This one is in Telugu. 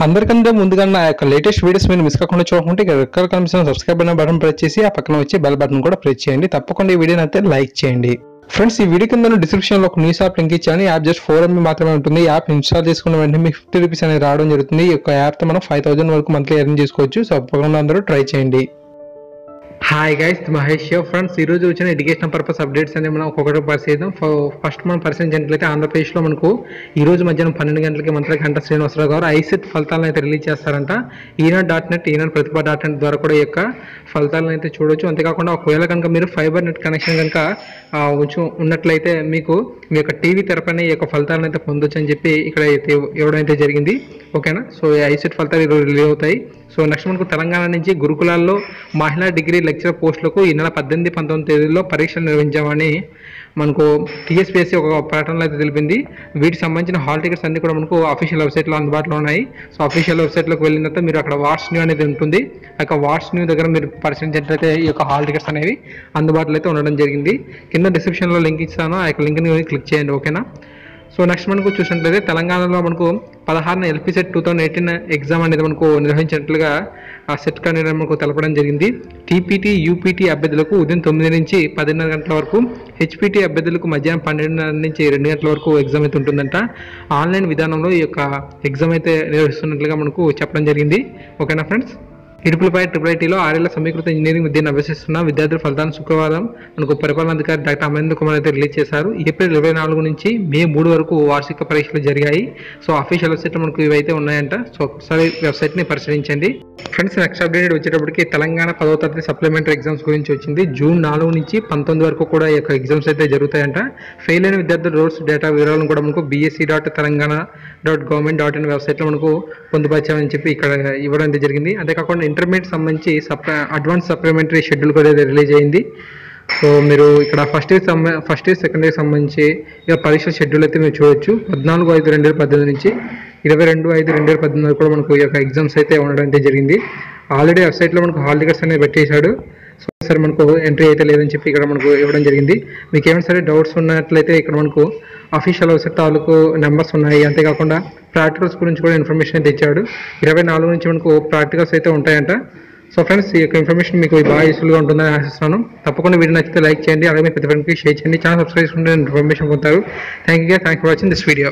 అందరికంటే ముందుగా నా యొక్క లేటెస్ట్ వీడియోస్ మీరు మిస్ కాకుండా చూడకుంటే ఇక్కడ కనిపిస్తున్న సబ్స్క్రైబ్ అనే బటన్ ప్రెస్ చేసి ఆ పక్కన వచ్చే బెల్ బటన్ కూడా ప్రెస్ చేయండి. తప్పకుండా ఈ వీడియోని అయితే లైక్ చేయండి. ఫ్రెండ్స్, ఈ వీడియో కింద డిస్క్రిప్షన్ లో ఒక న్యూస్ యాప్ లింక్ ఇచ్చాను. ఈ యాప్ జస్ట్ 4 MB మాత్రమే ఉంటుంది. ఈ యాప్ ఇన్స్టాల్ చేసుకున్న వెంటనే మీకు 50 రూపీస్ అనేది రావడం జరుగుతుంది. ఈ యొక్క యాప్ తో మనం 5000 వరకు మంత్లీ ఎర్న్ చేసుకోవచ్చు. సో తప్పకుండా అందరూ ట్రై చేయండి. హాయ్ గైస్, మహేష్ ఫ్రెండ్స్, ఈ రోజు వచ్చిన ఎడ్యుకేషన్ పర్పస్ అప్డేట్స్ అనేది మనం ఒక్కొక్కటి పరిశీలిద్దాం. ఫస్ట్ మనం పరిశీలించినట్లయితే ఆంధ్రప్రదేశ్లో మనకు ఈ రోజు మధ్యాహ్నం 12 గంటలకి మంత్రి గంటా శ్రీనివాసరావు గారు ఐసెట్ ఫలితాలను అయితే రిలీజ్ చేస్తారంట. ఈనాడ్.net, ఈనాడు ప్రతిభ.net ద్వారా కూడా ఈ యొక్క ఫలితాలను అయితే చూడొచ్చు. అంతేకాకుండా ఒకవేళ కనుక మీరు ఫైబర్ నెట్ కనెక్షన్ కనుక ఉన్నట్లయితే మీకు మీ యొక్క టీవీ తెరపైన ఈ యొక్క ఫలితాలను అయితే పొందొచ్చు అని చెప్పి ఇక్కడ అయితే ఇవ్వడం అయితే జరిగింది. ఓకేనా, సో ఈ ఐసెట్ ఫలితాలు ఈరోజు రిలీజ్ అవుతాయి. సో నెక్స్ట్ మనకు తెలంగాణ నుంచి గురుకులాల్లో మహిళా డిగ్రీ లెక్చరర్ పోస్టులకు ఈ నెల 18-19 తేదీల్లో పరీక్షలు నిర్వహించామని మనకు టీఎస్పీఎస్సీ ఒక ప్రకటనలో అయితే తెలిపింది. వీటికి సంబంధించిన హాల్ టికెట్స్ అన్ని కూడా మనకు అఫీషియల్ వెబ్సైట్లో అందుబాటులో ఉన్నాయి. సో అఫీషియల్ వెబ్సైట్లోకి వెళ్ళిన తర్వాత మీరు అక్కడ వాట్స్ న్యూ అనేది ఉంటుంది. ఆ యొక్క వాట్స్ న్యూ దగ్గర మీరు పరిశీలించినట్లయితే ఈ యొక్క హాల్ టికెట్స్ అనేవి అందుబాటులో అయితే ఉండడం జరిగింది. కింద డిస్క్రిప్షన్లో లింక్ ఇస్తాను, ఆ యొక్క లింక్ని క్లిక్ చేయండి. ఓకేనా, సో నెక్స్ట్ మనకు చూసినట్లయితే తెలంగాణలో మనకు 16న ఎల్పీసెట్ 2018 ఎగ్జామ్ అనేది మనకు నిర్వహించినట్లుగా ఆ సెట్ అనేది మనకు తెలపడం జరిగింది. టీపీటీ, యూపీటీ అభ్యర్థులకు ఉదయం 9 నుంచి 10:30 గంటల వరకు, హెచ్పీటీ అభ్యర్థులకు మధ్యాహ్నం 12:30 నుంచి 2 గంటల వరకు ఎగ్జామ్ అయితే ఉంటుందంట. ఆన్లైన్ విధానంలో ఈ యొక్క ఎగ్జామ్ అయితే నిర్వహిస్తున్నట్లుగా మనకు చెప్పడం జరిగింది. ఓకేనా ఫ్రెండ్స్, ఇడుపులపై IIITలో 6 ఏళ్ల సమీకృత ఇంజనీరింగ్ విద్యను అభ్యసిస్తున్న విద్యార్థుల ఫలితాలను శుక్రవారం మనకు పరిపాలనాధికారి డాక్టర్ అమరేంద్ర కుమార్ అయితే రిలీజ్ చేశారు. ఏప్రిల్ 24 నుంచి మే 3 వరకు వార్షిక పరీక్షలు జరిగాయి. సో అఫీషియల్ వెబ్సైట్ మనకు ఇవైతే ఉన్నాయంట. సో ఒకసారి వెబ్సైట్ని పరిశీలించండి. ఫ్రెండ్స్, నెక్స్ట్ అప్డేట్ వచ్చేటప్పటికి తెలంగాణ 10వ తరగతి సప్లిమెంటరీ ఎగ్జామ్స్ గురించి వచ్చింది. జూన్ 4 నుంచి 19 వరకు కూడా ఈ యొక్క ఎగ్జామ్స్ అయితే జరుగుతాయంట. ఫెయిల్ అయిన విద్యార్థుల రోల్స్ డేటా వివరాలను కూడా మనకు bsc.telangaana.government.in వెబ్సైట్లో మనకు పొందుపరిచామని చెప్పి ఇక్కడ ఇవ్వడం అయితే జరిగింది. అంతేకాకుండా ఇంటర్మీడియట్ సంబంధించి అడ్వాన్స్ సప్లిమెంటరీ షెడ్యూల్ కూడా రిలీజ్ అయింది. సో మీరు ఇక్కడ ఫస్ట్ ఇయర్, సెకండ్ ఇయర్ సంబంధించి ఇక పరీక్ష షెడ్యూల్ అయితే మీరు చూడొచ్చు. 14/5/2018 నుంచి 22/5/2018 కూడా మనకు ఈ యొక్క ఎగ్జామ్స్ అయితే ఉండడం అయితే జరిగింది. ఆల్రెడీ వెబ్సైట్లో మనకు హాల్ టికెట్స్ అనేది పెట్టేశాడు. సో సరే మనకు ఎంట్రీ అయితే లేదని చెప్పి ఇక్కడ మనకు ఇవ్వడం జరిగింది. మీకు ఏమైనా సరే డౌట్స్ ఉన్నట్లయితే ఇక్కడ మనకు అఫీషియల్ వెబ్సైట్ తాలూకు నెంబర్స్ ఉన్నాయి. అంతేకాకుండా ప్రాక్టికల్స్ గురించి కూడా ఇన్ఫర్మేషన్ అయితే ఇచ్చాడు. 24 నుంచి మనకు ప్రాక్టికల్స్ అయితే ఉంటాయంట. సో ఫ్రెండ్స్, ఈ యొక్క ఇన్ఫర్మేషన్ మీకు బాగా యూస్ఫుల్గా ఉంటుందని ఆశిస్తున్నాను. తప్పకుండా వీడియో నచ్చితే లైక్ చేయండి, అలాగే మీ ప్రతి ఫ్రెండ్కి షేర్ చేయండి. ఛానల్ సబ్స్క్రైబ్ చేసుకుంటే ఇన్ఫర్మేషన్ పొందుతారు. Thank you for watching this video.